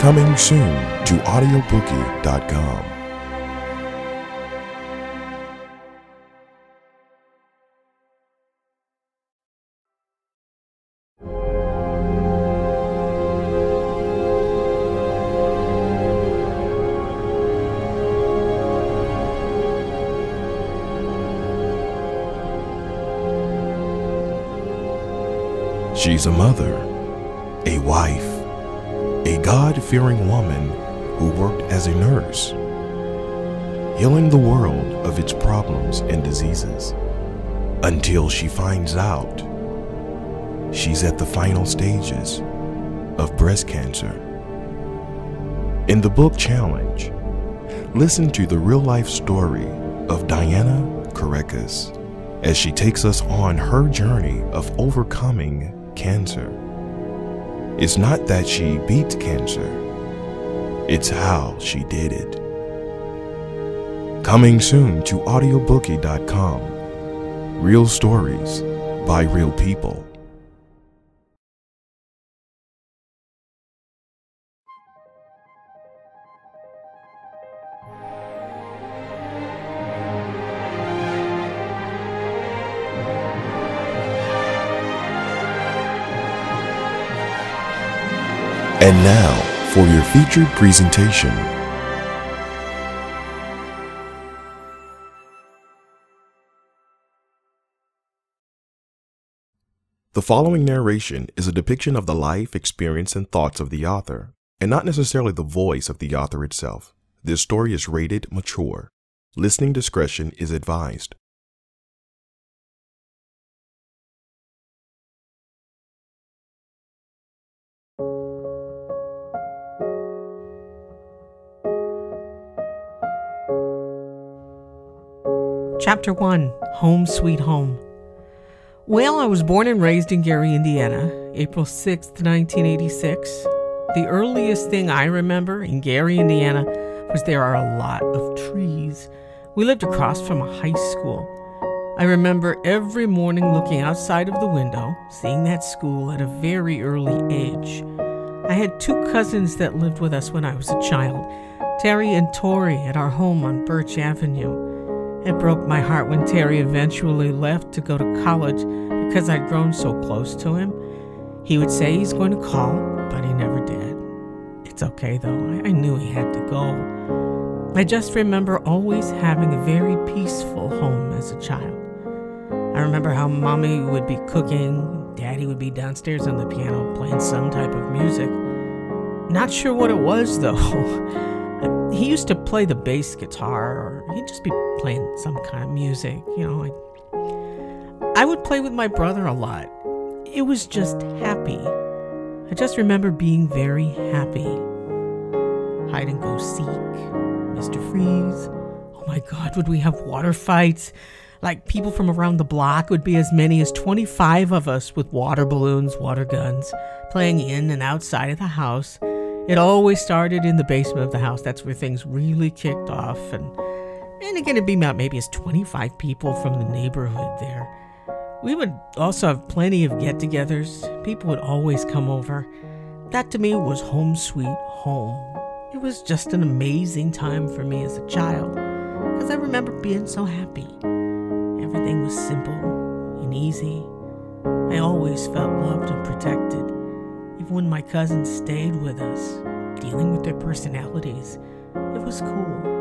Coming soon to audiobookey.com. She's a mother, a wife, a God-fearing woman who worked as a nurse, healing the world of its problems and diseases, until she finds out she's at the final stages of breast cancer. In the book Challenge, listen to the real-life story of Diana Caracas as she takes us on her journey of overcoming cancer. It's not that she beat cancer, it's how she did it. Coming soon to audiobookey.com. Real stories by real people. And now, for your featured presentation. The following narration is a depiction of the life, experience, and thoughts of the author, and not necessarily the voice of the author itself. This story is rated mature. Listening discretion is advised. Chapter 1, Home Sweet Home. Well, I was born and raised in Gary, Indiana, April 6th, 1986. The earliest thing I remember in Gary, Indiana, was there are a lot of trees. We lived across from a high school. I remember every morning looking outside of the window, seeing that school at a very early age. I had two cousins that lived with us when I was a child, Terry and Tori, at our home on Birch Avenue. It broke my heart when Terry eventually left to go to college because I'd grown so close to him. He would say he's going to call, but he never did. It's okay, though. I knew he had to go. I just remember always having a very peaceful home as a child. I remember how Mommy would be cooking, Daddy would be downstairs on the piano playing some type of music. Not sure what it was, though. He used to play the bass guitar, or he'd just be playing some kind of music, I would play with my brother a lot. It was just happy. I just remember being very happy. Hide and go seek, Mr. Freeze. Oh my God, would we have water fights? Like people from around the block would be as many as 25 of us with water balloons, water guns, playing in and outside of the house. It always started in the basement of the house. That's where things really kicked off. And again, it'd be about maybe as 25 people from the neighborhood there. We would also have plenty of get-togethers. People would always come over. That to me was home sweet home. It was just an amazing time for me as a child because I remember being so happy. Everything was simple and easy. I always felt loved and protected. Even when my cousins stayed with us, dealing with their personalities, it was cool.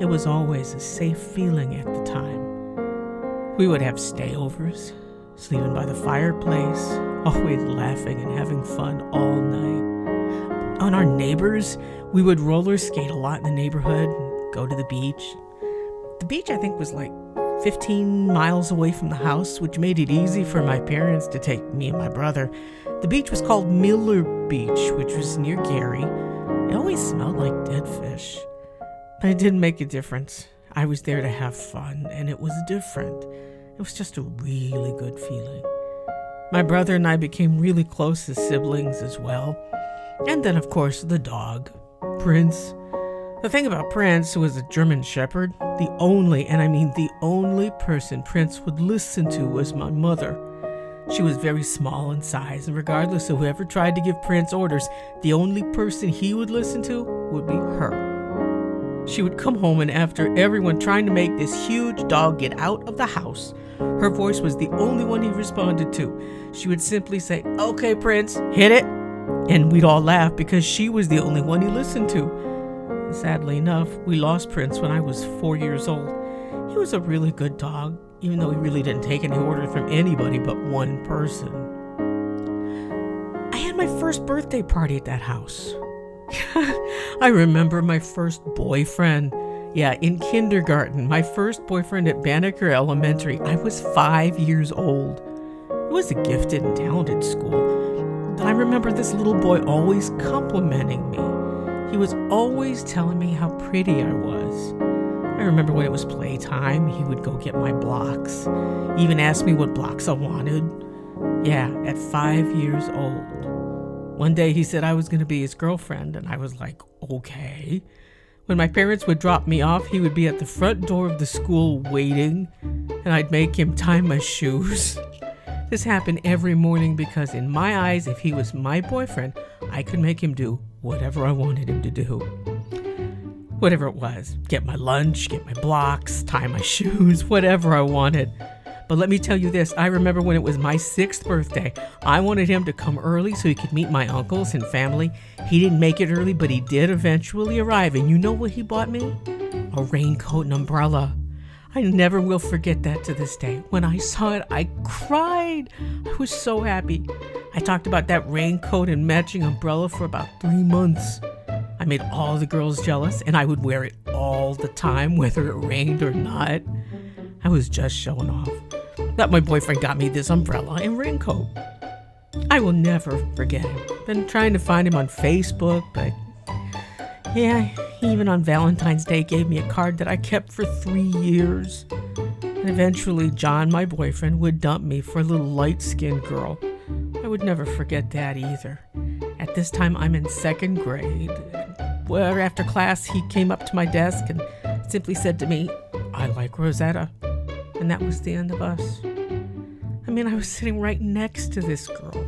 It was always a safe feeling at the time. We would have stayovers, sleeping by the fireplace, always laughing and having fun all night. On our neighbors, we would roller skate a lot in the neighborhood, go to the beach. The beach, I think, was like 15 miles away from the house, which made it easy for my parents to take me and my brother. The beach was called Miller Beach, which was near Gary. It always smelled like dead fish. But it didn't make a difference. I was there to have fun, and it was different. It was just a really good feeling. My brother and I became really close as siblings as well. And then, of course, the dog, Prince. The thing about Prince, who was a German Shepherd, the only, and I mean the only person Prince would listen to was my mother. She was very small in size, and regardless of whoever tried to give Prince orders, the only person he would listen to would be her. She would come home, and after everyone trying to make this huge dog get out of the house, her voice was the only one he responded to. She would simply say, "Okay, Prince, hit it." And we'd all laugh because she was the only one he listened to. And sadly enough, we lost Prince when I was 4 years old. He was a really good dog, even though he really didn't take any orders from anybody but one person. I had my first birthday party at that house. I remember my first boyfriend. Yeah, in kindergarten, my first boyfriend at Banneker Elementary. I was 5 years old. It was a gifted and talented school. I remember this little boy always complimenting me. He was always telling me how pretty I was. I remember when it was playtime, he would go get my blocks. He even asked me what blocks I wanted. Yeah, at 5 years old. One day he said I was going to be his girlfriend, and I was like, okay. When my parents would drop me off, he would be at the front door of the school waiting, and I'd make him tie my shoes. This happened every morning because in my eyes, if he was my boyfriend, I could make him do whatever I wanted him to do. Whatever it was, get my lunch, get my blocks, tie my shoes, whatever I wanted. But let me tell you this, I remember when it was my 6th birthday, I wanted him to come early so he could meet my uncles and family. He didn't make it early, but he did eventually arrive. And you know what he bought me? A raincoat and umbrella. I never will forget that to this day. When I saw it, I cried. I was so happy. I talked about that raincoat and matching umbrella for about 3 months. I made all the girls jealous, and I would wear it all the time, whether it rained or not. I was just showing off that my boyfriend got me this umbrella and raincoat. I will never forget him. Been trying to find him on Facebook, but yeah, even on Valentine's Day gave me a card that I kept for 3 years. And eventually John, my boyfriend, would dump me for a little light-skinned girl. I would never forget that either. At this time, I'm in 2nd grade. Well, after class, he came up to my desk and simply said to me, "I like Rosetta." And that was the end of us. I mean, I was sitting right next to this girl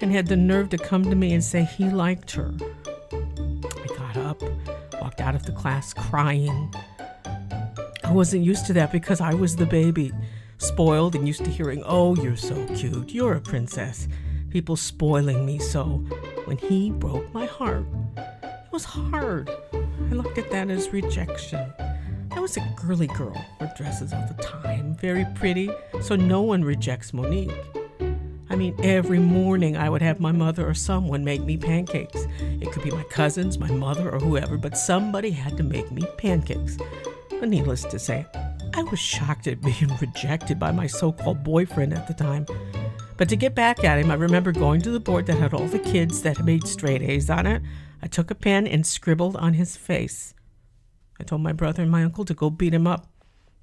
and had the nerve to come to me and say he liked her. I got up, walked out of the class crying. I wasn't used to that because I was the baby, spoiled and used to hearing, "Oh, you're so cute, you're a princess." People spoiling me, so when he broke my heart, it was hard. I looked at that as rejection. I was a girly girl, wore dresses all the time, very pretty, so no one rejects Monique. I mean, every morning I would have my mother or someone make me pancakes. It could be my cousins, my mother, or whoever, but somebody had to make me pancakes. But needless to say, I was shocked at being rejected by my so-called boyfriend at the time. But to get back at him, I remember going to the board that had all the kids that had made straight A's on it. I took a pen and scribbled on his face. I told my brother and my uncle to go beat him up,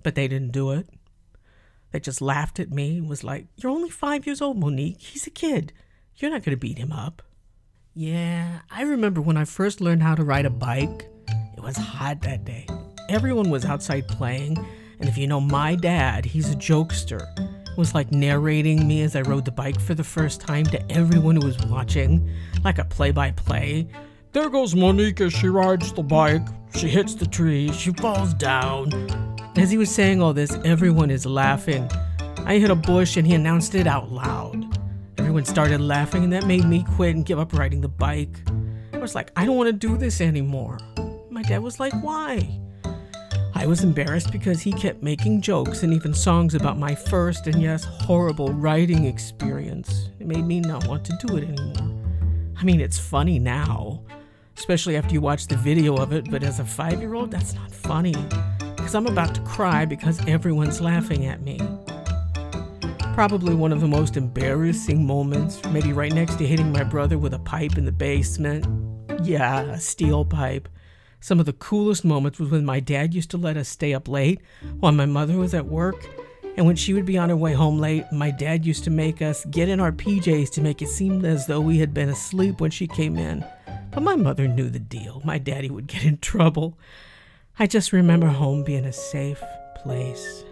but they didn't do it. They just laughed at me and was like, "You're only 5 years old, Monique. He's a kid. You're not going to beat him up." Yeah, I remember when I first learned how to ride a bike. It was hot that day. Everyone was outside playing, and if you know my dad, he's a jokester. It was like narrating me as I rode the bike for the first time to everyone who was watching, like a play-by-play. "There goes Monique as she rides the bike. She hits the tree. She falls down." As he was saying all this, everyone is laughing. I hit a bush and he announced it out loud. Everyone started laughing and that made me quit and give up riding the bike. I was like, I don't want to do this anymore. My dad was like, "Why?" I was embarrassed because he kept making jokes and even songs about my first and yes, horrible riding experience. It made me not want to do it anymore. I mean, it's funny now, especially after you watch the video of it, but as a 5-year-old, that's not funny. Because I'm about to cry because everyone's laughing at me. Probably one of the most embarrassing moments, maybe right next to hitting my brother with a pipe in the basement. Yeah, a steel pipe. Some of the coolest moments was when my dad used to let us stay up late while my mother was at work. And when she would be on her way home late, my dad used to make us get in our PJs to make it seem as though we had been asleep when she came in. But my mother knew the deal. My daddy would get in trouble. I just remember home being a safe place.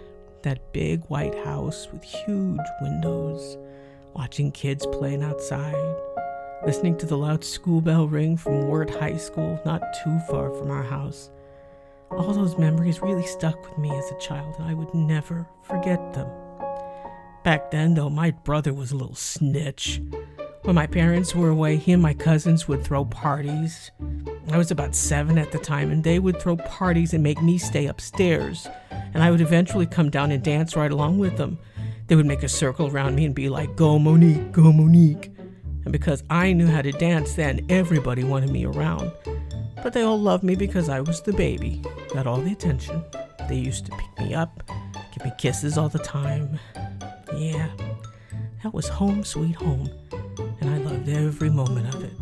That big white house with huge windows. watching kids playing outside, listening to the loud school bell ring from Wirt High School, not too far from our house. All those memories really stuck with me as a child, and I would never forget them. Back then, though, my brother was a little snitch. When my parents were away, he and my cousins would throw parties. I was about 7 at the time, and they would throw parties and make me stay upstairs. And I would eventually come down and dance right along with them. They would make a circle around me and be like, "Go Monique, go Monique." And because I knew how to dance then, everybody wanted me around. But they all loved me because I was the baby, got all the attention. They used to pick me up, give me kisses all the time. Yeah, that was home sweet home, and I loved every moment of it.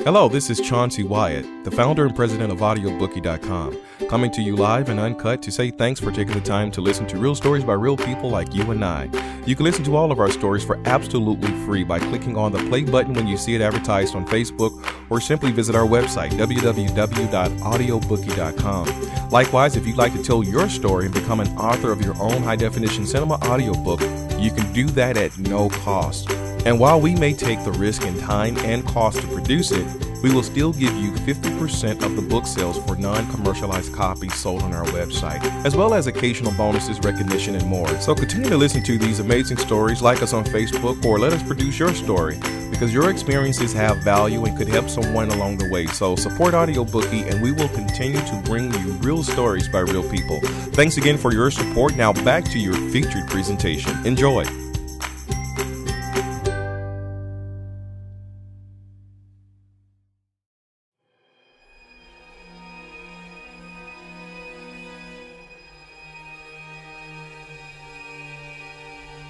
Hello, this is Chauncey Wyatt, the founder and president of audiobookey.com, coming to you live and uncut to say thanks for taking the time to listen to real stories by real people like you and I. You can listen to all of our stories for absolutely free by clicking on the play button when you see it advertised on Facebook, or simply visit our website, www.audiobookey.com. Likewise, if you'd like to tell your story and become an author of your own high-definition cinema audiobook, you can do that at no cost. And while we may take the risk in time and cost to produce it, we will still give you 50% of the book sales for non-commercialized copies sold on our website, as well as occasional bonuses, recognition, and more. So continue to listen to these amazing stories, like us on Facebook, or let us produce your story, because your experiences have value and could help someone along the way. So support Audiobookie, and we will continue to bring you real stories by real people. Thanks again for your support. Now back to your featured presentation. Enjoy.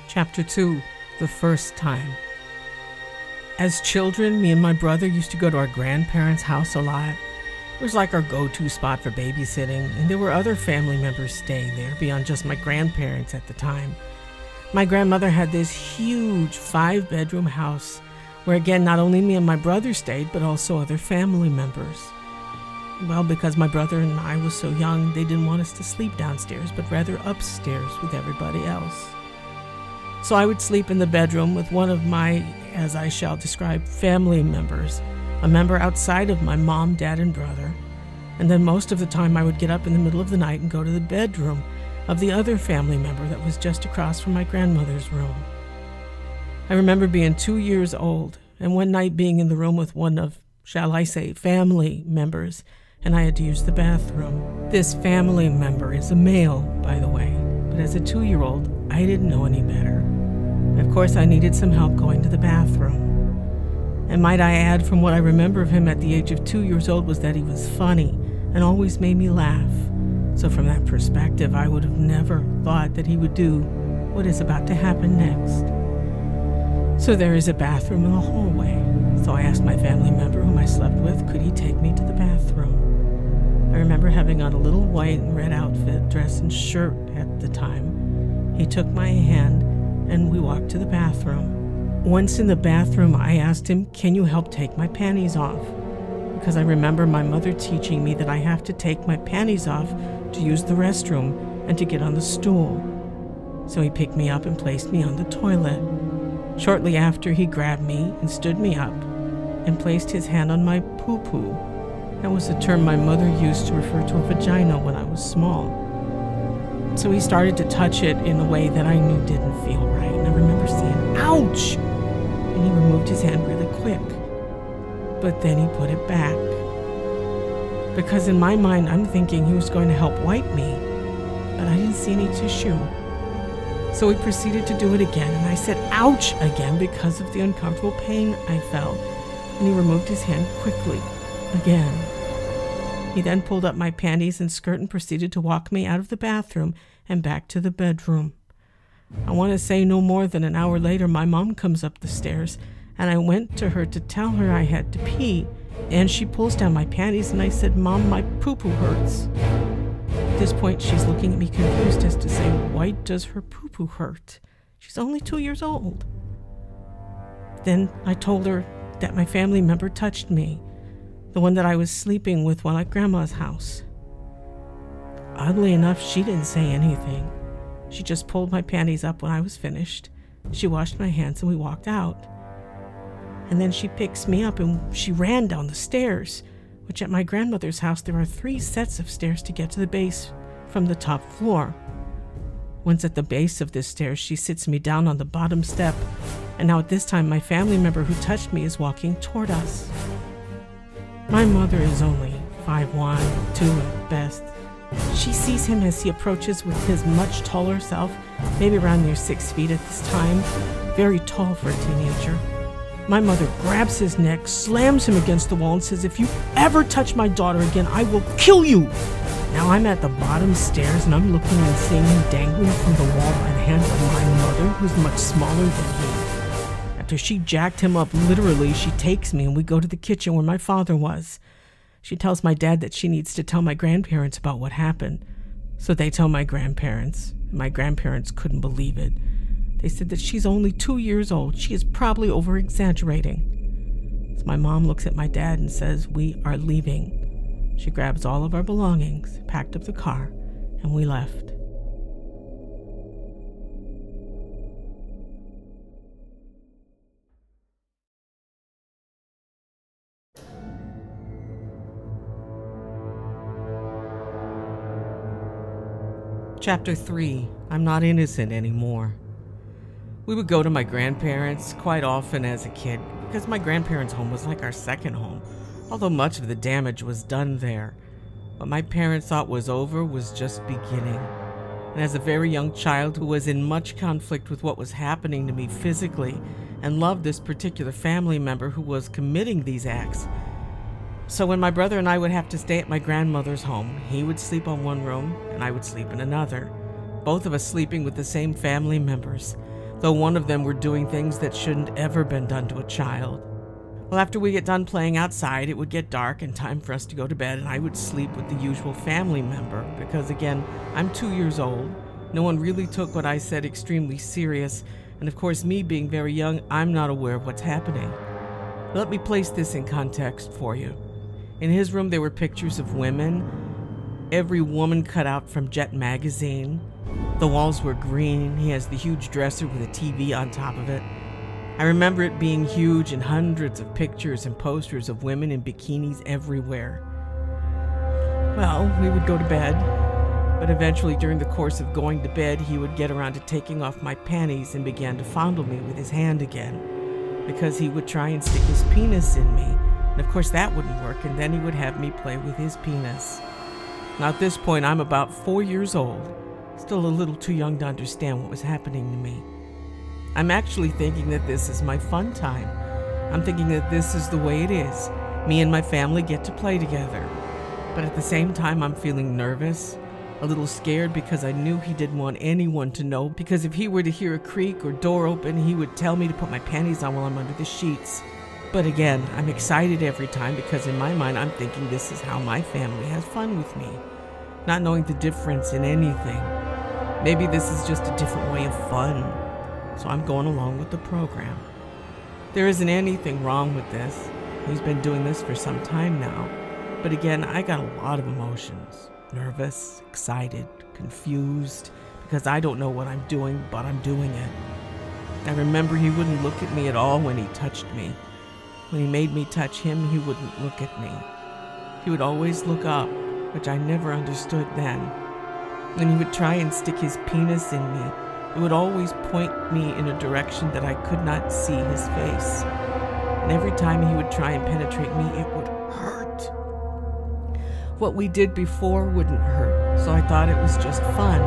Chapter 2, The First Time. As children, me and my brother used to go to our grandparents' house a lot. It was like our go-to spot for babysitting, and there were other family members staying there beyond just my grandparents at the time. My grandmother had this huge 5-bedroom house where, again, not only me and my brother stayed, but also other family members. Well, because my brother and I was so young, they didn't want us to sleep downstairs, but rather upstairs with everybody else. So I would sleep in the bedroom with one of my, as I shall describe, family members, a member outside of my mom, dad, and brother. And then most of the time I would get up in the middle of the night and go to the bedroom of the other family member that was just across from my grandmother's room. I remember being 2 years old, and one night being in the room with one of, shall I say, family members, and I had to use the bathroom. This family member is a male, by the way, but as a 2-year-old, I didn't know any better. Of course, I needed some help going to the bathroom. And might I add, from what I remember of him at the age of 2 years old, was that he was funny and always made me laugh. So from that perspective, I would have never thought that he would do what is about to happen next. So there is a bathroom in the hallway. So I asked my family member whom I slept with, could he take me to the bathroom? I remember having on a little white and red outfit, dress and shirt at the time. He took my hand and we walked to the bathroom. Once in the bathroom, I asked him, can you help take my panties off? Because I remember my mother teaching me that I have to take my panties off to use the restroom and to get on the stool. So he picked me up and placed me on the toilet. Shortly after, he grabbed me and stood me up and placed his hand on my poo-poo. That was a term my mother used to refer to a vagina when I was small. So he started to touch it in a way that I knew didn't feel right. And I remember saying, ouch! And he removed his hand really quick. But then he put it back. Because in my mind, I'm thinking he was going to help wipe me. But I didn't see any tissue. So he proceeded to do it again. And I said, ouch! Again, because of the uncomfortable pain I felt. And he removed his hand quickly. Again. He then pulled up my panties and skirt and proceeded to walk me out of the bathroom and back to the bedroom. I want to say no more than an hour later, my mom comes up the stairs, and I went to her to tell her I had to pee, and she pulls down my panties, and I said, Mom, my poo-poo hurts. At this point, she's looking at me confused as to say, why does her poo-poo hurt? She's only 2 years old. Then I told her that my family member touched me, the one that I was sleeping with while at Grandma's house. Oddly enough, she didn't say anything. She just pulled my panties up when I was finished. She washed my hands and we walked out. And then she picks me up and she ran down the stairs, which at my grandmother's house there are 3 sets of stairs to get to the base from the top floor. Once at the base of this stairs, she sits me down on the bottom step, and now at this time my family member who touched me is walking toward us. My mother is only 5'1", 2 at best. She sees him as he approaches with his much taller self, maybe around near 6 feet at this time, very tall for a teenager. My mother grabs his neck, slams him against the wall and says, "If you ever touch my daughter again, I will kill you." Now I'm at the bottom stairs and I'm looking and seeing him dangling from the wall by the hand of my mother, who's much smaller than he. After she jacked him up, literally, she takes me and we go to the kitchen where my father was. She tells my dad that she needs to tell my grandparents about what happened. So they tell my grandparents, and my grandparents couldn't believe it. They said that she's only 2 years old. She is probably over-exaggerating. So my mom looks at my dad and says, "We are leaving." She grabs all of our belongings, packed up the car, and we left. Chapter 3. I'm not innocent anymore. We would go to my grandparents quite often as a kid because my grandparents' home was like our second home, although much of the damage was done there. What my parents thought was over was just beginning. And as a very young child who was in much conflict with what was happening to me physically and loved this particular family member who was committing these acts, so when my brother and I would have to stay at my grandmother's home, he would sleep on one room and I would sleep in another, both of us sleeping with the same family members, though one of them were doing things that shouldn't ever been done to a child. Well, after we get done playing outside, it would get dark and time for us to go to bed, and I would sleep with the usual family member because, again, I'm 2 years old. No one really took what I said extremely serious, and of course, me being very young, I'm not aware of what's happening. Let me place this in context for you. In his room, there were pictures of women, every woman cut out from Jet magazine. The walls were green. He has the huge dresser with a TV on top of it. I remember it being huge and hundreds of pictures and posters of women in bikinis everywhere. Well, we would go to bed, but eventually during the course of going to bed, he would get around to taking off my panties and began to fondle me with his hand again, because he would try and stick his penis in me. And of course that wouldn't work, and then he would have me play with his penis. Now at this point, I'm about 4 years old, still a little too young to understand what was happening to me. I'm actually thinking that this is my fun time. I'm thinking that this is the way it is. Me and my family get to play together. But at the same time, I'm feeling nervous, a little scared because I knew he didn't want anyone to know, because if he were to hear a creak or door open, he would tell me to put my panties on while I'm under the sheets. But again, I'm excited every time because in my mind, I'm thinking this is how my family has fun with me, not knowing the difference in anything. Maybe this is just a different way of fun. So I'm going along with the program. There isn't anything wrong with this. He's been doing this for some time now. But again, I got a lot of emotions. Nervous, excited, confused, because I don't know what I'm doing, but I'm doing it. I remember he wouldn't look at me at all when he touched me. When he made me touch him, he wouldn't look at me. He would always look up, which I never understood then. When he would try and stick his penis in me, it would always point me in a direction that I could not see his face. And every time he would try and penetrate me, it would hurt. What we did before wouldn't hurt, so I thought it was just fun,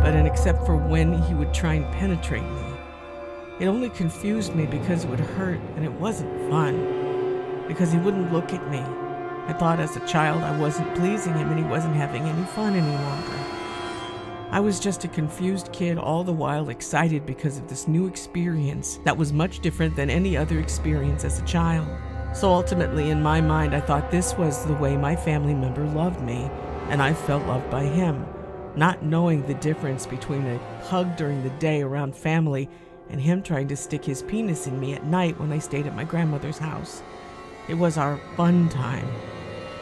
but except for when he would try and penetrate me. It only confused me because it would hurt, and it wasn't fun, because he wouldn't look at me. I thought as a child I wasn't pleasing him and he wasn't having any fun any longer. I was just a confused kid, all the while excited because of this new experience that was much different than any other experience as a child. So ultimately, in my mind, I thought this was the way my family member loved me, and I felt loved by him, not knowing the difference between a hug during the day around family and him trying to stick his penis in me at night when I stayed at my grandmother's house. It was our fun time.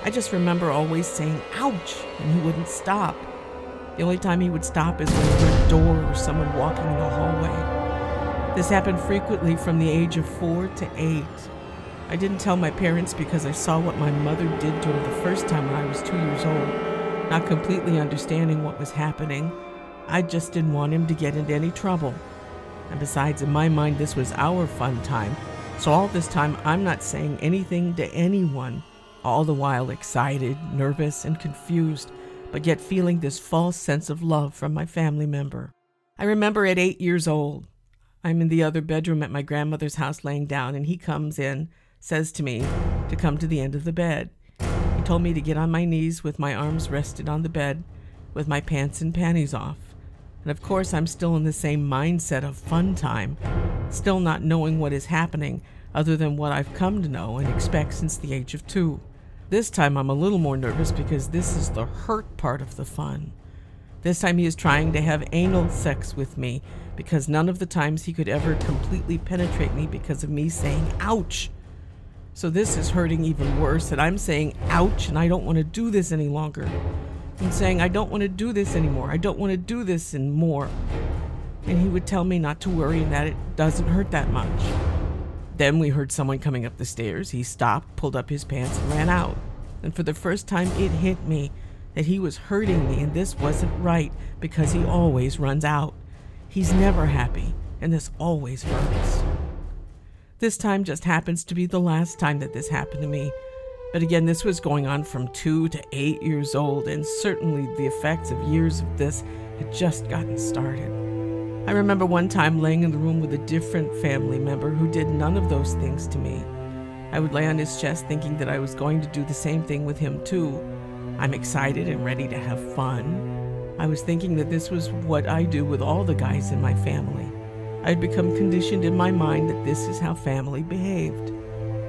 I just remember always saying, "Ouch," and he wouldn't stop. The only time he would stop is when he heard a door or someone walking in the hallway. This happened frequently from the age of 4 to 8. I didn't tell my parents because I saw what my mother did to her the first time when I was 2 years old, not completely understanding what was happening. I just didn't want him to get into any trouble. And besides, in my mind, this was our fun time. So all this time, I'm not saying anything to anyone, all the while excited, nervous, and confused, but yet feeling this false sense of love from my family member. I remember at 8 years old, I'm in the other bedroom at my grandmother's house laying down, and he comes in, says to me to come to the end of the bed. He told me to get on my knees with my arms rested on the bed, with my pants and panties off. And of course, I'm still in the same mindset of fun time, still not knowing what is happening other than what I've come to know and expect since the age of 2. This time I'm a little more nervous because this is the hurt part of the fun. This time he is trying to have anal sex with me because none of the times he could ever completely penetrate me because of me saying ouch. So this is hurting even worse, that I'm saying ouch and I don't want to do this any longer. I'm saying I don't want to do this anymore. I don't want to do this anymore. And he would tell me not to worry and that it doesn't hurt that much. Then we heard someone coming up the stairs. He stopped, pulled up his pants, and ran out. And for the first time, it hit me that he was hurting me, and this wasn't right because he always runs out. He's never happy, and this always hurts. This time just happens to be the last time that this happened to me. But again, this was going on from 2 to 8 years old, and certainly the effects of years of this had just gotten started. I remember one time laying in the room with a different family member who did none of those things to me. I would lay on his chest thinking that I was going to do the same thing with him too. I'm excited and ready to have fun. I was thinking that this was what I do with all the guys in my family. I had become conditioned in my mind that this is how family behaved.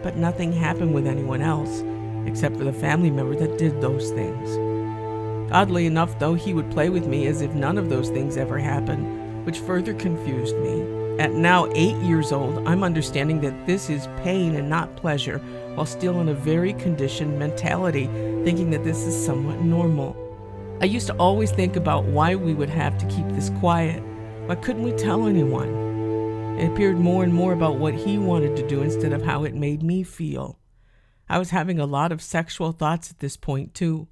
But nothing happened with anyone else, except for the family member that did those things. Oddly enough, though, he would play with me as if none of those things ever happened, which further confused me. At now 8 years old, I'm understanding that this is pain and not pleasure, while still in a very conditioned mentality, thinking that this is somewhat normal. I used to always think about why we would have to keep this quiet. Why couldn't we tell anyone? It appeared more and more about what he wanted to do instead of how it made me feel. I was having a lot of sexual thoughts at this point, too.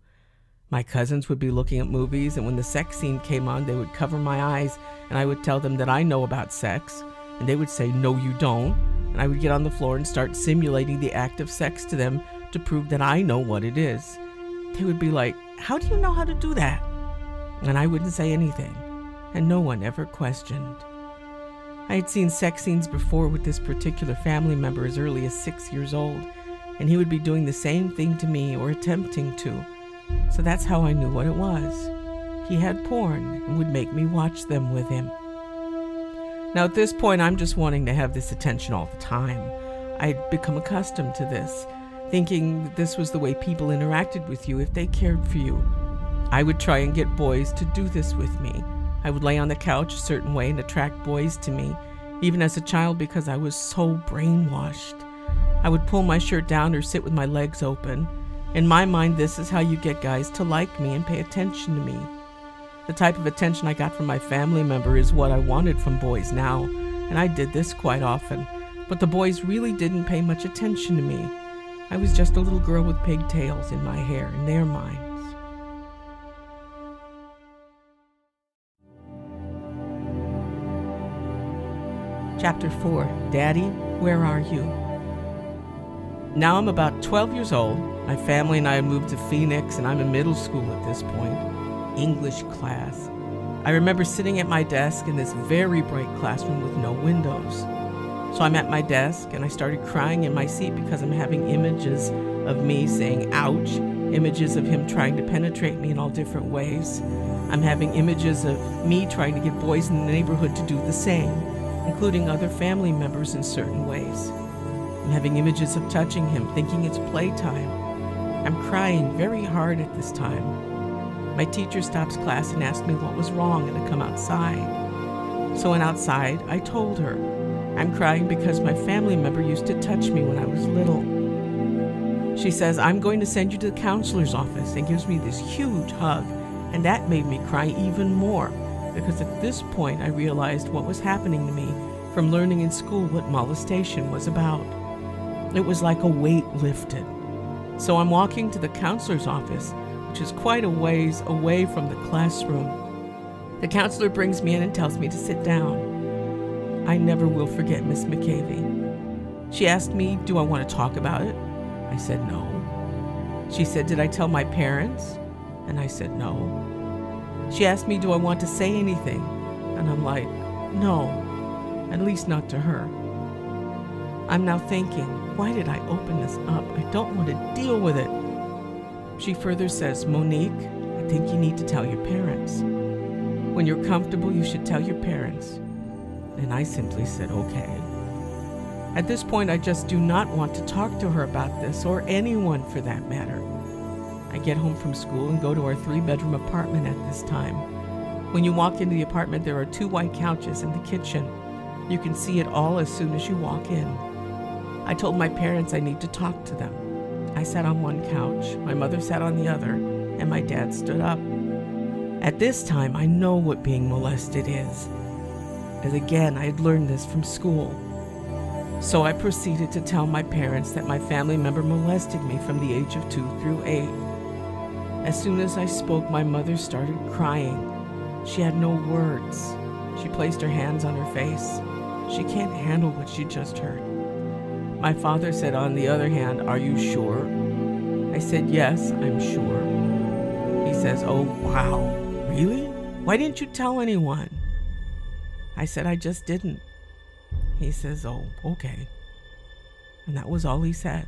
My cousins would be looking at movies, and when the sex scene came on, they would cover my eyes, and I would tell them that I know about sex, and they would say, "No, you don't," and I would get on the floor and start simulating the act of sex to them to prove that I know what it is. They would be like, "How do you know how to do that?" And I wouldn't say anything, and no one ever questioned. I had seen sex scenes before with this particular family member as early as 6 years old, and he would be doing the same thing to me or attempting to. So that's how I knew what it was. He had porn and would make me watch them with him. Now at this point, I'm just wanting to have this attention all the time. I'd become accustomed to this, thinking that this was the way people interacted with you if they cared for you. I would try and get boys to do this with me. I would lay on the couch a certain way and attract boys to me, even as a child, because I was so brainwashed. I would pull my shirt down or sit with my legs open. In my mind, this is how you get guys to like me and pay attention to me. The type of attention I got from my family member is what I wanted from boys now, and I did this quite often. But the boys really didn't pay much attention to me. I was just a little girl with pigtails in my hair in their minds. Chapter 4, Daddy, Where Are You? Now I'm about 12 years old. My family and I have moved to Phoenix, and I'm in middle school at this point. English class. I remember sitting at my desk in this very bright classroom with no windows. So I'm at my desk, and I started crying in my seat because I'm having images of me saying ouch, images of him trying to penetrate me in all different ways. I'm having images of me trying to get boys in the neighborhood to do the same, including other family members in certain ways. I'm having images of touching him, thinking it's playtime. I'm crying very hard at this time. My teacher stops class and asks me what was wrong and to come outside. So when outside, I told her. I'm crying because my family member used to touch me when I was little. She says, "I'm going to send you to the counselor's office," and gives me this huge hug And that made me cry even more, because at this point I realized what was happening to me from learning in school what molestation was about. It was like a weight lifted. So I'm walking to the counselor's office, which is quite a ways away from the classroom. The counselor brings me in and tells me to sit down. I never will forget Miss McCavey. She asked me, do I want to talk about it? I said no. She said, did I tell my parents? And I said no. She asked me, do I want to say anything? And I'm like, no, at least not to her. I'm now thinking, why did I open this up? I don't want to deal with it. She further says, Monique, I think you need to tell your parents. When you're comfortable, you should tell your parents. And I simply said, okay. At this point, I just do not want to talk to her about this, or anyone for that matter. I get home from school and go to our 3-bedroom apartment at this time. When you walk into the apartment, there are 2 white couches in the kitchen. You can see it all as soon as you walk in. I told my parents I need to talk to them. I sat on one couch, my mother sat on the other, and my dad stood up. At this time, I know what being molested is, as again, I had learned this from school. So I proceeded to tell my parents that my family member molested me from the age of 2 through 8. As soon as I spoke, my mother started crying. She had no words. She placed her hands on her face. She can't handle what she just heard. My father said, on the other hand, are you sure? I said, yes, I'm sure. He says, oh, wow, really? Why didn't you tell anyone? I said, I just didn't. He says, oh, okay. And that was all he said.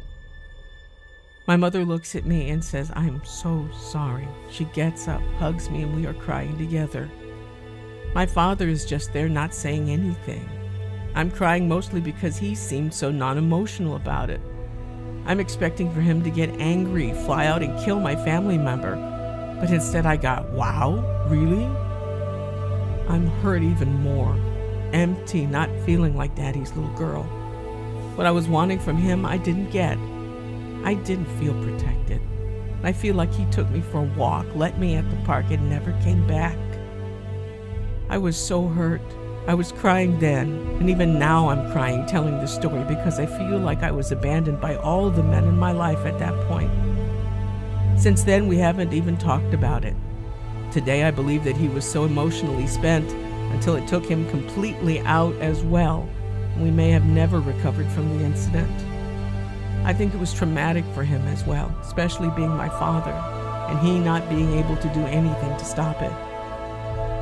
My mother looks at me and says, I'm so sorry. She gets up, hugs me, and we are crying together. My father is just there not saying anything. I'm crying mostly because he seemed so non-emotional about it. I'm expecting for him to get angry, fly out and kill my family member. But instead I got, wow, really? I'm hurt even more. Empty, not feeling like daddy's little girl. What I was wanting from him, I didn't get. I didn't feel protected. I feel like he took me for a walk, let me at the park, and never came back. I was so hurt. I was crying then, and even now I'm crying telling the story because I feel like I was abandoned by all the men in my life at that point. Since then, we haven't even talked about it. Today, I believe that he was so emotionally spent until it took him completely out as well, and we may have never recovered from the incident. I think it was traumatic for him as well, especially being my father, and he not being able to do anything to stop it.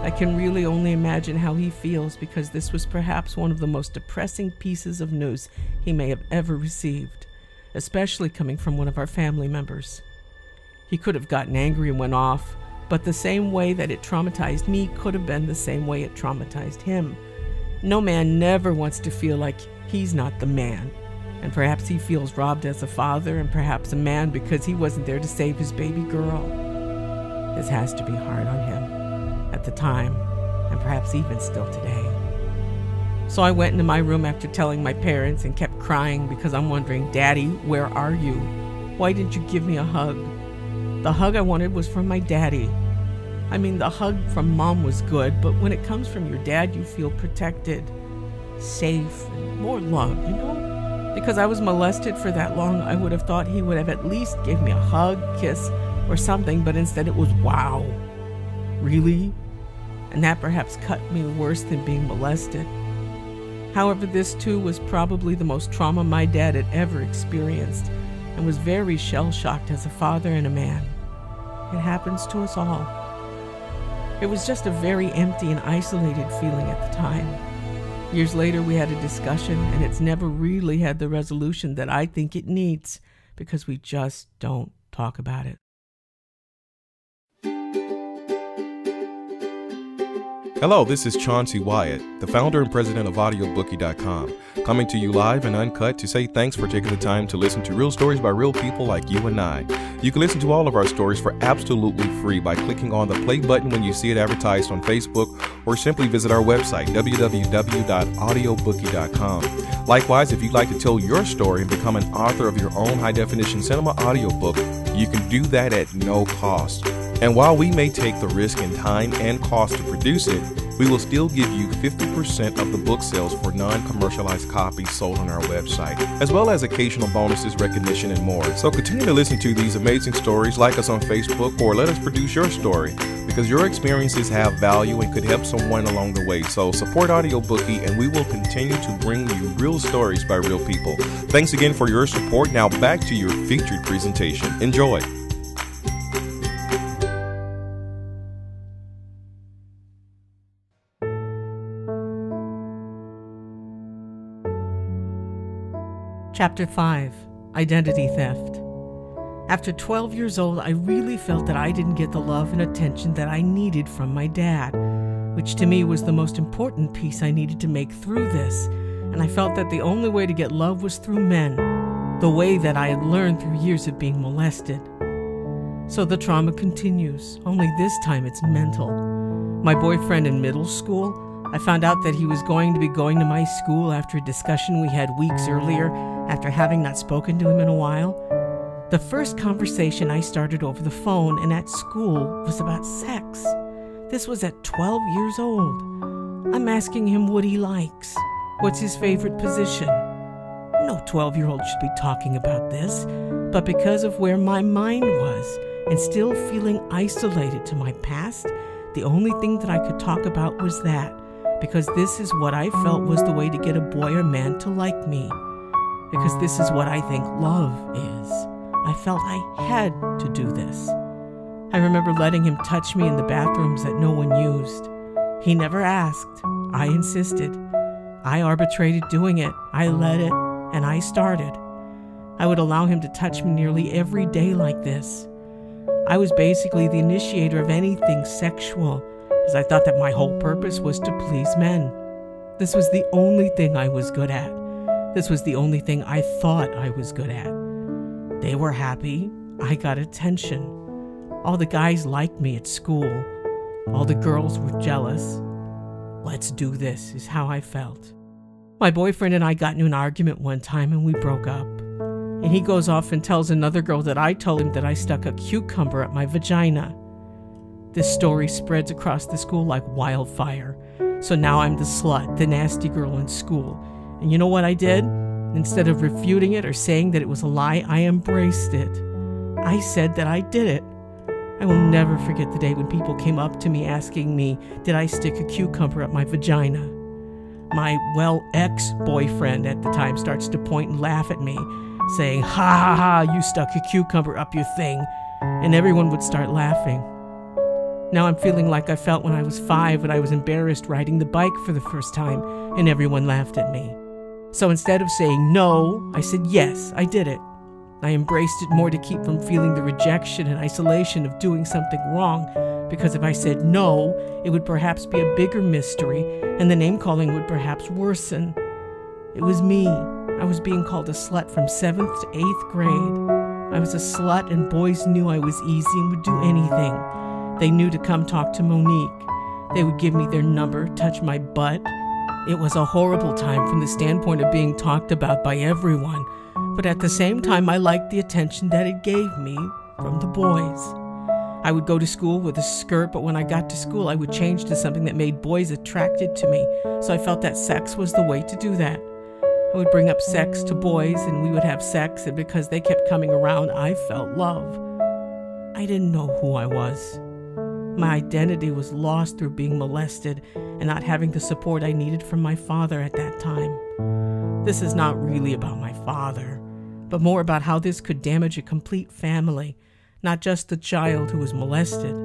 I can really only imagine how he feels because this was perhaps one of the most depressing pieces of news he may have ever received, especially coming from one of our family members. He could have gotten angry and went off, but the same way that it traumatized me could have been the same way it traumatized him. No man never wants to feel like he's not the man, and perhaps he feels robbed as a father and perhaps a man because he wasn't there to save his baby girl. This has to be hard on him. At the time, and perhaps even still today. So I went into my room after telling my parents and kept crying because I'm wondering, Daddy, where are you? Why didn't you give me a hug? The hug I wanted was from my daddy. I mean, the hug from Mom was good, but when it comes from your dad, you feel protected, safe, and more love, you know? Because I was molested for that long, I would have thought he would have at least gave me a hug, kiss, or something, but instead it was, wow, really? And that perhaps cut me worse than being molested. However, this too was probably the most trauma my dad had ever experienced and was very shell-shocked as a father and a man. It happens to us all. It was just a very empty and isolated feeling at the time. Years later, we had a discussion, and it's never really had the resolution that I think it needs because we just don't talk about it. Hello, this is Chauncey Wyatt, the founder and president of audiobookey.com, coming to you live and uncut to say thanks for taking the time to listen to real stories by real people like you and I. You can listen to all of our stories for absolutely free by clicking on the play button when you see it advertised on Facebook, or simply visit our website, www.audiobookey.com. Likewise, if you'd like to tell your story and become an author of your own high-definition cinema audiobook, you can do that at no cost. And while we may take the risk in time and cost to produce it, we will still give you 50% of the book sales for non-commercialized copies sold on our website, as well as occasional bonuses, recognition, and more. So continue to listen to these amazing stories, like us on Facebook, or let us produce your story, because your experiences have value and could help someone along the way. So support Audiobookie, and we will continue to bring you real stories by real people. Thanks again for your support. Now back to your featured presentation. Enjoy. Chapter 5, Identity Theft. After 12 years old, I really felt that I didn't get the love and attention that I needed from my dad, which to me was the most important piece I needed to make through this, and I felt that the only way to get love was through men, the way that I had learned through years of being molested. So the trauma continues, only this time it's mental. My boyfriend in middle school, I found out that he was going to be going to my school after a discussion we had weeks earlier, after having not spoken to him in a while. The first conversation I started over the phone and at school was about sex. This was at 12 years old. I'm asking him what he likes. What's his favorite position? No 12-year-old should be talking about this, but because of where my mind was and still feeling isolated to my past, the only thing that I could talk about was that, because this is what I felt was the way to get a boy or man to like me. Because this is what I think love is. I felt I had to do this. I remember letting him touch me in the bathrooms that no one used. He never asked. I insisted. I arbitrated doing it. I led it, and I started. I would allow him to touch me nearly every day like this. I was basically the initiator of anything sexual, as I thought that my whole purpose was to please men. This was the only thing I was good at. This was the only thing I thought I was good at. They were happy. I got attention. All the guys liked me at school. All the girls were jealous. Let's do this, is how I felt. My boyfriend and I got into an argument one time and we broke up. And he goes off and tells another girl that I told him that I stuck a cucumber up my vagina. This story spreads across the school like wildfire. So now I'm the slut, the nasty girl in school. And you know what I did? Instead of refuting it or saying that it was a lie, I embraced it. I said that I did it. I will never forget the day when people came up to me asking me, did I stick a cucumber up my vagina? My, ex-boyfriend at the time starts to point and laugh at me, saying, ha ha ha, you stuck a cucumber up your thing. And everyone would start laughing. Now I'm feeling like I felt when I was 5 when I was embarrassed riding the bike for the first time and everyone laughed at me. So instead of saying no, I said yes, I did it. I embraced it more to keep from feeling the rejection and isolation of doing something wrong, because if I said no, it would perhaps be a bigger mystery and the name-calling would perhaps worsen. It was me. I was being called a slut from 7th to 8th grade. I was a slut and boys knew I was easy and would do anything. They knew to come talk to Monique. They would give me their number, touch my butt. It was a horrible time from the standpoint of being talked about by everyone, but at the same time I liked the attention that it gave me from the boys. I would go to school with a skirt, but when I got to school I would change to something that made boys attracted to me, so I felt that sex was the way to do that. I would bring up sex to boys and we would have sex, and because they kept coming around, I felt love. I didn't know who I was. My identity was lost through being molested and not having the support I needed from my father at that time. This is not really about my father, but more about how this could damage a complete family, not just the child who was molested.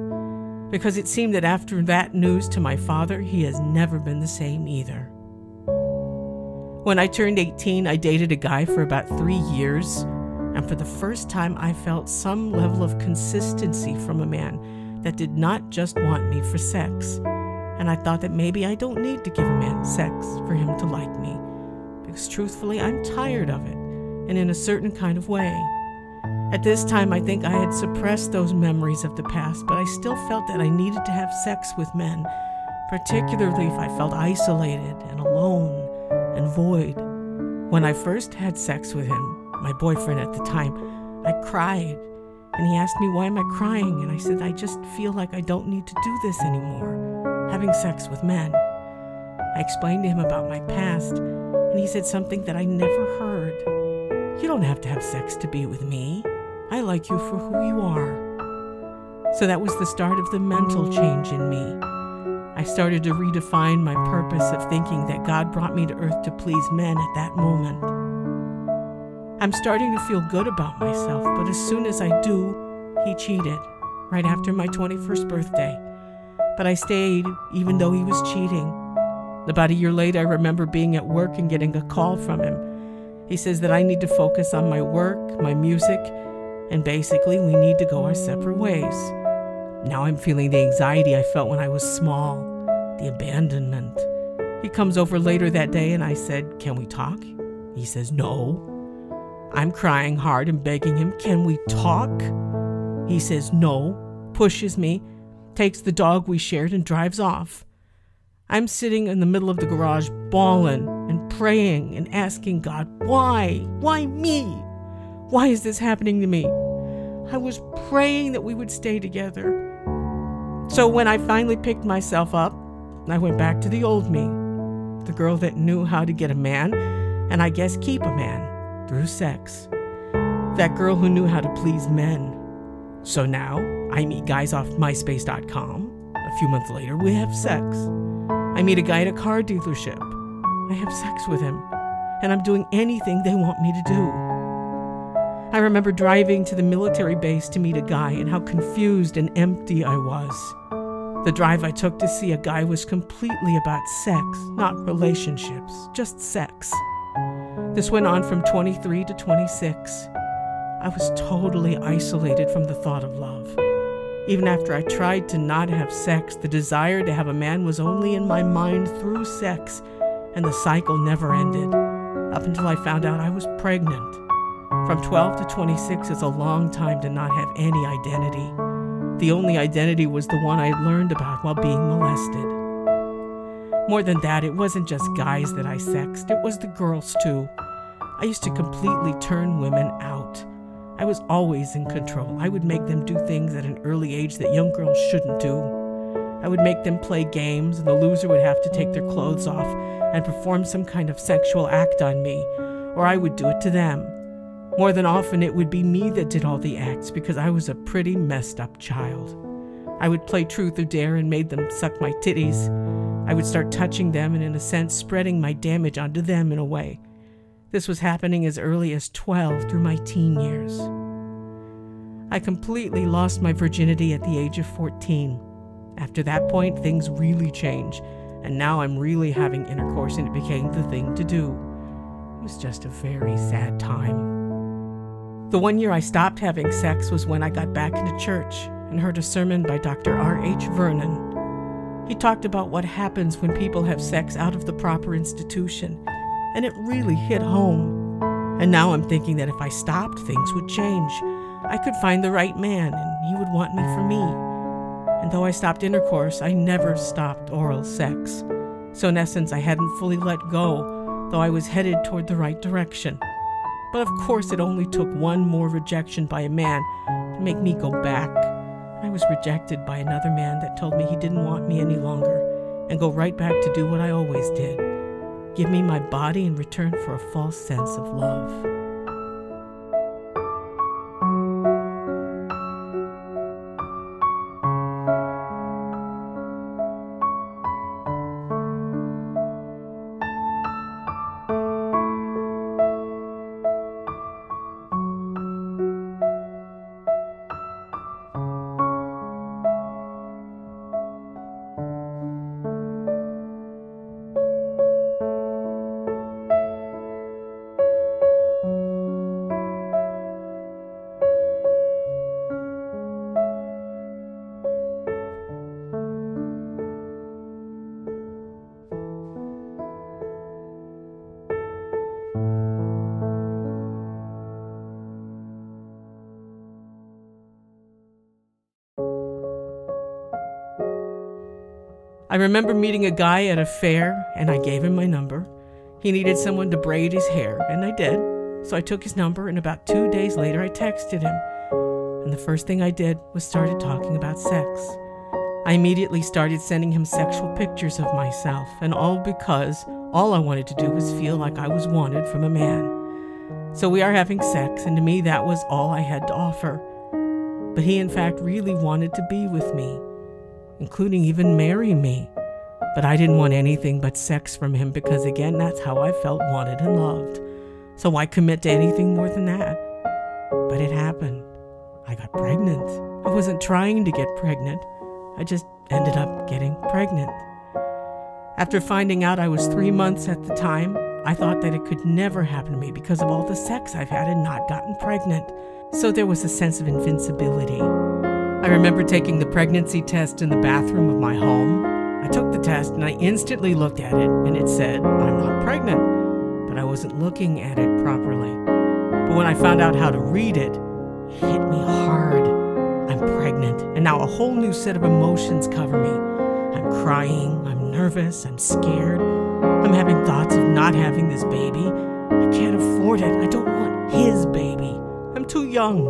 Because it seemed that after that news to my father, he has never been the same either. When I turned 18, I dated a guy for about 3 years, and for the first time I felt some level of consistency from a man that did not just want me for sex. And I thought that maybe I don't need to give a man sex for him to like me, because truthfully I'm tired of it, and in a certain kind of way. At this time I think I had suppressed those memories of the past, but I still felt that I needed to have sex with men, particularly if I felt isolated and alone and void. When I first had sex with him, my boyfriend at the time, I cried. And he asked me, why am I crying? And I said, I just feel like I don't need to do this anymore, having sex with men. I explained to him about my past, and he said something that I never heard. You don't have to have sex to be with me. I like you for who you are. So that was the start of the mental change in me. I started to redefine my purpose of thinking that God brought me to earth to please men at that moment. I'm starting to feel good about myself, but as soon as I do, he cheated, right after my 21st birthday. But I stayed, even though he was cheating. About a year later, I remember being at work and getting a call from him. He says that I need to focus on my work, my music, and basically we need to go our separate ways. Now I'm feeling the anxiety I felt when I was small, the abandonment. He comes over later that day and I said, can we talk? He says, no. I'm crying hard and begging him, can we talk? He says no, pushes me, takes the dog we shared and drives off. I'm sitting in the middle of the garage bawling and praying and asking God, why? Why me? Why is this happening to me? I was praying that we would stay together. So when I finally picked myself up, I went back to the old me, the girl that knew how to get a man, and I guess keep a man, through sex. That girl who knew how to please men. So now, I meet guys off myspace.com. A few months later, we have sex. I meet a guy at a car dealership. I have sex with him, and I'm doing anything they want me to do. I remember driving to the military base to meet a guy and how confused and empty I was. The drive I took to see a guy was completely about sex, not relationships, just sex. This went on from 23 to 26. I was totally isolated from the thought of love. Even after I tried to not have sex, the desire to have a man was only in my mind through sex, and the cycle never ended, up until I found out I was pregnant. From 12 to 26 is a long time to not have any identity. The only identity was the one I had learned about while being molested. More than that, it wasn't just guys that I sexed, it was the girls too. I used to completely turn women out. I was always in control. I would make them do things at an early age that young girls shouldn't do. I would make them play games, and the loser would have to take their clothes off and perform some kind of sexual act on me, or I would do it to them. More than often, it would be me that did all the acts because I was a pretty messed up child. I would play truth or dare and made them suck my titties. I would start touching them and, in a sense, spreading my damage onto them in a way. This was happening as early as 12 through my teen years. I completely lost my virginity at the age of 14. After that point, things really changed, and now I'm really having intercourse, and it became the thing to do. It was just a very sad time. The 1 year I stopped having sex was when I got back into church and heard a sermon by Dr. R.H. Vernon. He talked about what happens when people have sex out of the proper institution, and it really hit home. And now I'm thinking that if I stopped, things would change. I could find the right man, and he would want me for me. And though I stopped intercourse, I never stopped oral sex. So in essence, I hadn't fully let go, though I was headed toward the right direction. But of course, it only took one more rejection by a man to make me go back. I was rejected by another man that told me he didn't want me any longer, and go right back to do what I always did. Give me my body in return for a false sense of love. I remember meeting a guy at a fair, and I gave him my number. He needed someone to braid his hair, and I did. So I took his number, and about 2 days later I texted him. and the first thing I did was started talking about sex. I immediately started sending him sexual pictures of myself, and all because all I wanted to do was feel like I was wanted from a man. So we are having sex, and to me that was all I had to offer. But he in fact really wanted to be with me, including even marry me. But I didn't want anything but sex from him because, again, that's how I felt wanted and loved. So why commit to anything more than that? But it happened. I got pregnant. I wasn't trying to get pregnant. I just ended up getting pregnant. After finding out I was 3 months at the time, I thought that it could never happen to me because of all the sex I've had and not gotten pregnant. So there was a sense of invincibility. I remember taking the pregnancy test in the bathroom of my home. I took the test and I instantly looked at it and it said, I'm not pregnant. But I wasn't looking at it properly. But when I found out how to read it, it hit me hard. I'm pregnant, and now a whole new set of emotions cover me. I'm crying, I'm nervous, I'm scared. I'm having thoughts of not having this baby. I can't afford it. I don't want his baby. I'm too young,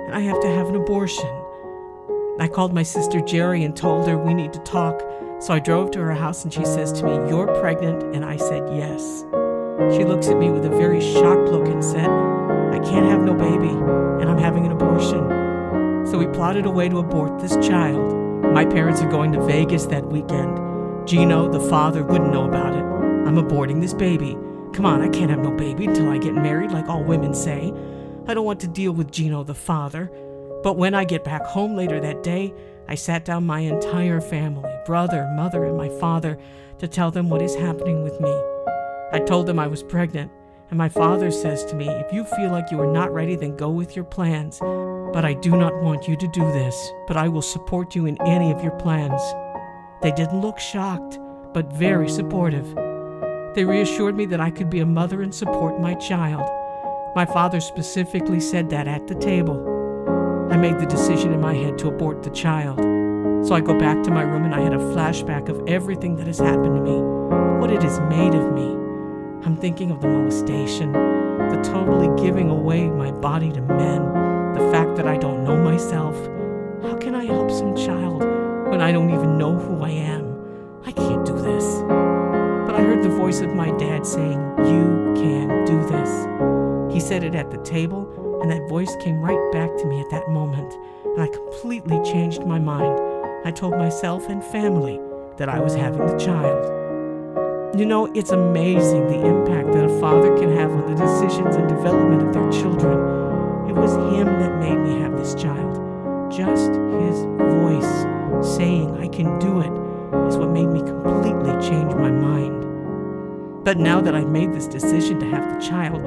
and I have to have an abortion. I called my sister Jerry and told her we need to talk. So I drove to her house and she says to me, you're pregnant, and I said yes. She looks at me with a very shocked look and said, I can't have no baby, and I'm having an abortion. So we plotted a way to abort this child. My parents are going to Vegas that weekend. Gino, the father, wouldn't know about it. I'm aborting this baby. Come on, I can't have no baby until I get married like all women say. I don't want to deal with Gino, the father. But when I get back home later that day, I sat down my entire family, brother, mother, and my father, to tell them what is happening with me. I told them I was pregnant, and my father says to me, if you feel like you are not ready, then go with your plans. But I do not want you to do this, but I will support you in any of your plans. They didn't look shocked, but very supportive. They reassured me that I could be a mother and support my child. My father specifically said that at the table. I made the decision in my head to abort the child. So I go back to my room and I had a flashback of everything that has happened to me, what it has made of me. I'm thinking of the molestation, the totally giving away my body to men, the fact that I don't know myself. How can I help some child when I don't even know who I am? I can't do this. But I heard the voice of my dad saying, you can do this. He said it at the table, and that voice came right back to me at that moment, and I completely changed my mind. I told myself and family that I was having the child. You know, it's amazing the impact that a father can have on the decisions and development of their children. It was him that made me have this child. Just his voice saying I can do it is what made me completely change my mind. But now that I've made this decision to have the child,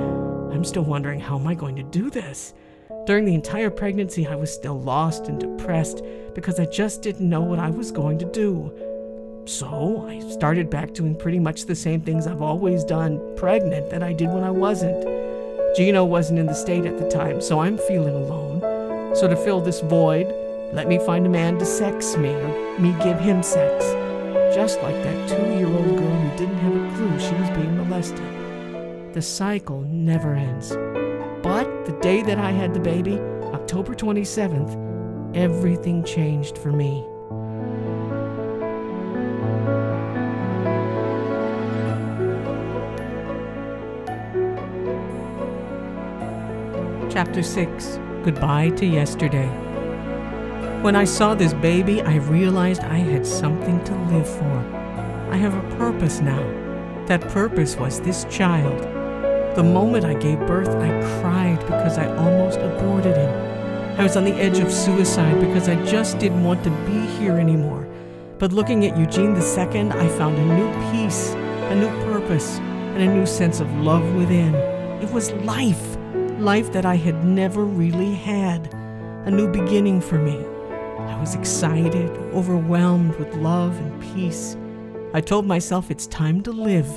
I'm still wondering, how am I going to do this? During the entire pregnancy, I was still lost and depressed because I just didn't know what I was going to do. So I started back doing pretty much the same things I've always done pregnant that I did when I wasn't. Gino wasn't in the state at the time, so I'm feeling alone. So to fill this void, let me find a man to sex me or me give him sex. Just like that 2-year-old girl who didn't have a clue she was being molested. The cycle never ends. But the day that I had the baby, October 27th, everything changed for me. Chapter 6, Goodbye to Yesterday. When I saw this baby, I realized I had something to live for. I have a purpose now. That purpose was this child. The moment I gave birth, I cried because I almost aborted him. I was on the edge of suicide because I just didn't want to be here anymore. But looking at Eugene II, I found a new peace, a new purpose, and a new sense of love within. It was life. Life that I had never really had. A new beginning for me. I was excited, overwhelmed with love and peace. I told myself it's time to live.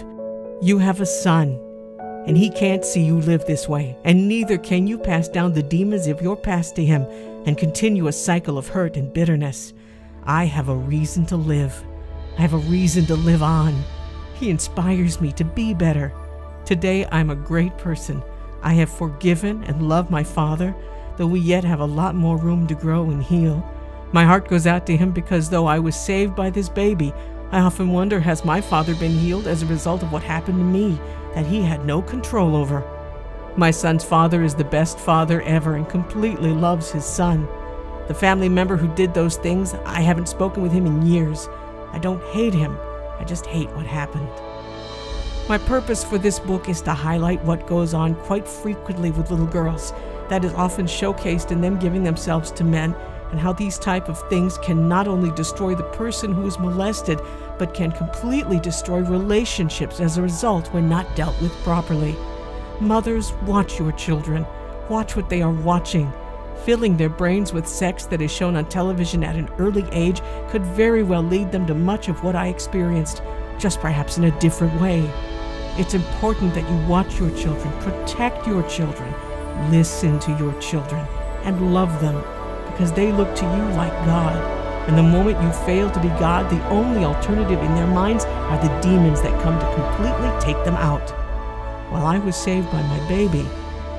You have a son, and he can't see you live this way, and neither can you pass down the demons of your past to him and continue a cycle of hurt and bitterness. I have a reason to live. I have a reason to live on. He inspires me to be better. Today I'm a great person. I have forgiven and loved my father, though we yet have a lot more room to grow and heal. My heart goes out to him because though I was saved by this baby, I often wonder, has my father been healed as a result of what happened to me that he had no control over? My son's father is the best father ever and completely loves his son. The family member who did those things, I haven't spoken with him in years. I don't hate him, I just hate what happened. My purpose for this book is to highlight what goes on quite frequently with little girls, that is often showcased in them giving themselves to men, and how these type of things can not only destroy the person who is molested, but can completely destroy relationships as a result when not dealt with properly. Mothers, watch your children. Watch what they are watching. Filling their brains with sex that is shown on television at an early age could very well lead them to much of what I experienced, just perhaps in a different way. It's important that you watch your children, protect your children, listen to your children, and love them, because they look to you like God. And the moment you fail to be God, the only alternative in their minds are the demons that come to completely take them out. While I was saved by my baby,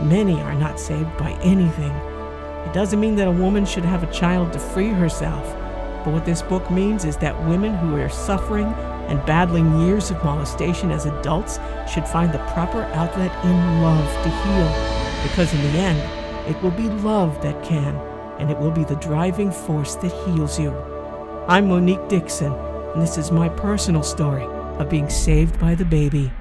many are not saved by anything. It doesn't mean that a woman should have a child to free herself, but what this book means is that women who are suffering and battling years of molestation as adults should find the proper outlet in love to heal, because in the end, it will be love that can, and it will be the driving force that heals you. I'm Monique Dixon, and this is my personal story of being saved by the baby.